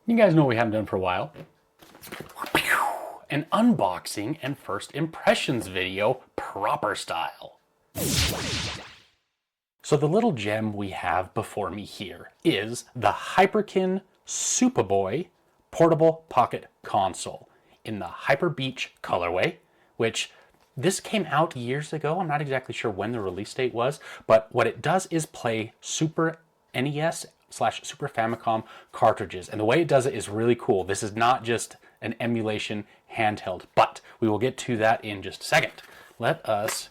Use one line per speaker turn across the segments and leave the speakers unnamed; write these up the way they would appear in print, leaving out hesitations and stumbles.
You guys know what we haven't done for a while. An unboxing and first impressions video, proper style. So the little gem we have before me here is the Hyperkin SupaBoy Portable Pocket Console in the Hyper Beach colorway, which this came out years ago. I'm not exactly sure when the release date was, but what it does is play Super NES / Super FamiCom cartridges. And the way it does it is really cool. This is not just an emulation handheld, but we will get to that in just a second. Let us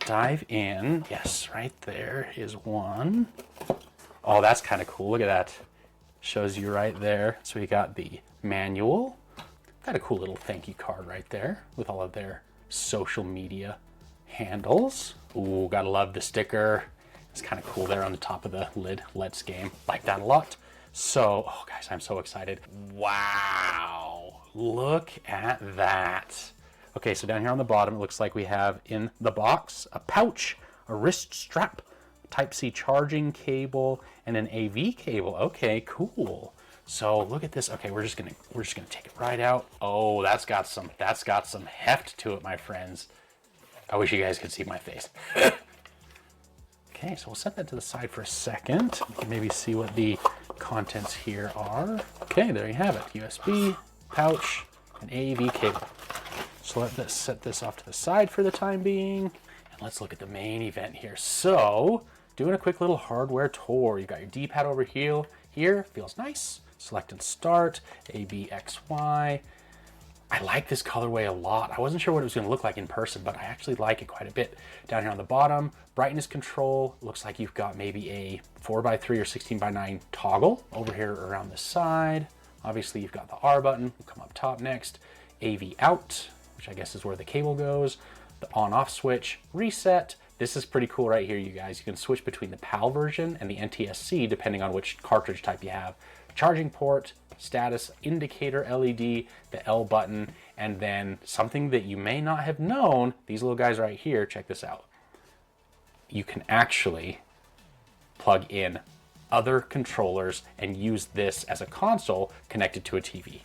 dive in. Yes, right there is one. Oh, that's kind of cool. Look at that. Shows you right there. So we got the manual. Got a cool little thank you card right there with all of their social media handles. Ooh, gotta love the sticker. It's kind of cool there on the top of the lid. Let's game. Like that a lot. So, oh guys, I'm so excited. Wow, look at that. Okay, so down here on the bottom, it looks like we have in the box a pouch, a wrist strap, Type-C charging cable, and an AV cable. Okay, cool. So look at this. Okay, we're just gonna take it right out. Oh, that's got some heft to it, my friends. I wish you guys could see my face. Okay, so we'll set that to the side for a second. You can maybe see what the contents here are. Okay, there you have it. USB, pouch, and AV cable. So let's set this off to the side for the time being. And let's look at the main event here. So, doing a quick little hardware tour. You've got your D-pad over here. Feels nice. Select and start, A, B, X, Y. I like this colorway a lot. I wasn't sure what it was going to look like in person, but I actually like it quite a bit. Down here on the bottom, brightness control. Looks like you've got maybe a 4x3 or 16x9 toggle over here around the side. Obviously, you've got the R button. We'll come up top next. AV out, which I guess is where the cable goes. The on-off switch, reset. This is pretty cool right here, you guys. You can switch between the PAL version and the NTSC depending on which cartridge type you have. Charging port, status indicator LED, the L button, and then something that you may not have known, these little guys right here, check this out. You can actually plug in other controllers and use this as a console connected to a TV.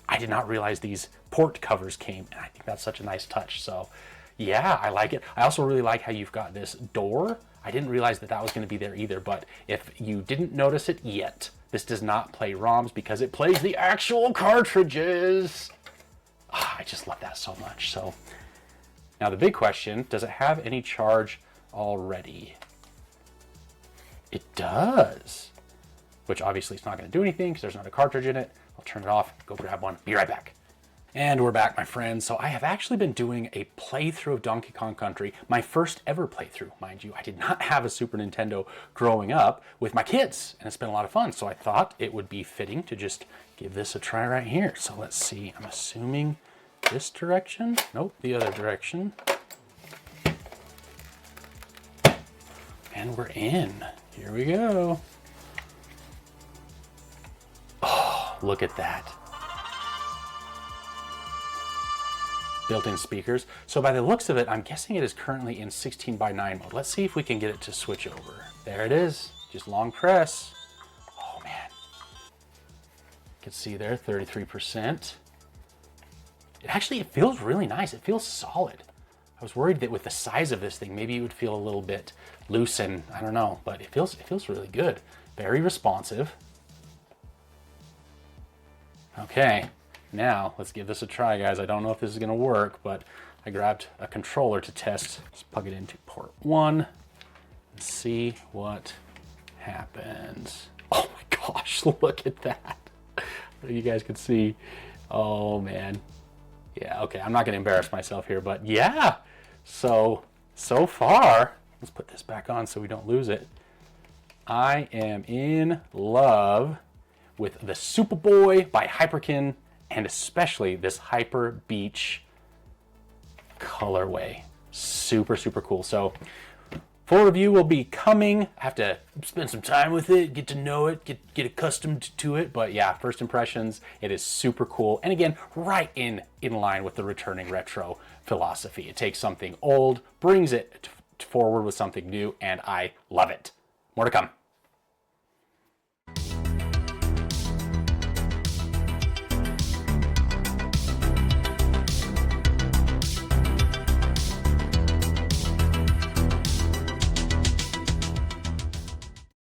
I did not realize these port covers came, and I think that's such a nice touch. So yeah, I like it. I also really like how you've got this door. I didn't realize that was going to be there either, but if you didn't notice it yet, this does not play ROMs because it plays the actual cartridges. I just love that so much. So now the big question, does it have any charge already? It does, which obviously it's not going to do anything because there's not a cartridge in it. I'll turn it off, go grab one, be right back. And we're back, my friends. So I have actually been doing a playthrough of Donkey Kong Country, my first ever playthrough, mind you. I did not have a Super Nintendo growing up with my kids, and it's been a lot of fun. So I thought it would be fitting to just give this a try right here. So let's see, I'm assuming this direction. Nope, the other direction. And we're in. Here we go. Oh, look at that. Built-in speakers. So by the looks of it, I'm guessing it is currently in 16:9 mode. Let's see if we can get it to switch over. There it is. Just long press. Oh man. You can see there, 33%. It feels really nice. It feels solid. I was worried that with the size of this thing, maybe it would feel a little bit loose and I don't know, but it feels really good. Very responsive. Okay. Now, let's give this a try, guys. I don't know if this is going to work, but I grabbed a controller to test. Let's plug it into port 1 and see what happens. Oh my gosh, look at that. You guys can see. Oh, man. Yeah, okay, I'm not going to embarrass myself here, but yeah. So far, let's put this back on so we don't lose it. I am in love with the SupaBoy by Hyperkin, and especially this Hyper Beach colorway. Super, super cool. So full review will be coming. I have to spend some time with it, get to know it, get accustomed to it. But yeah, first impressions, it is super cool. And again, right in line with the returning retro philosophy. It takes something old, brings it forward with something new, and I love it. More to come.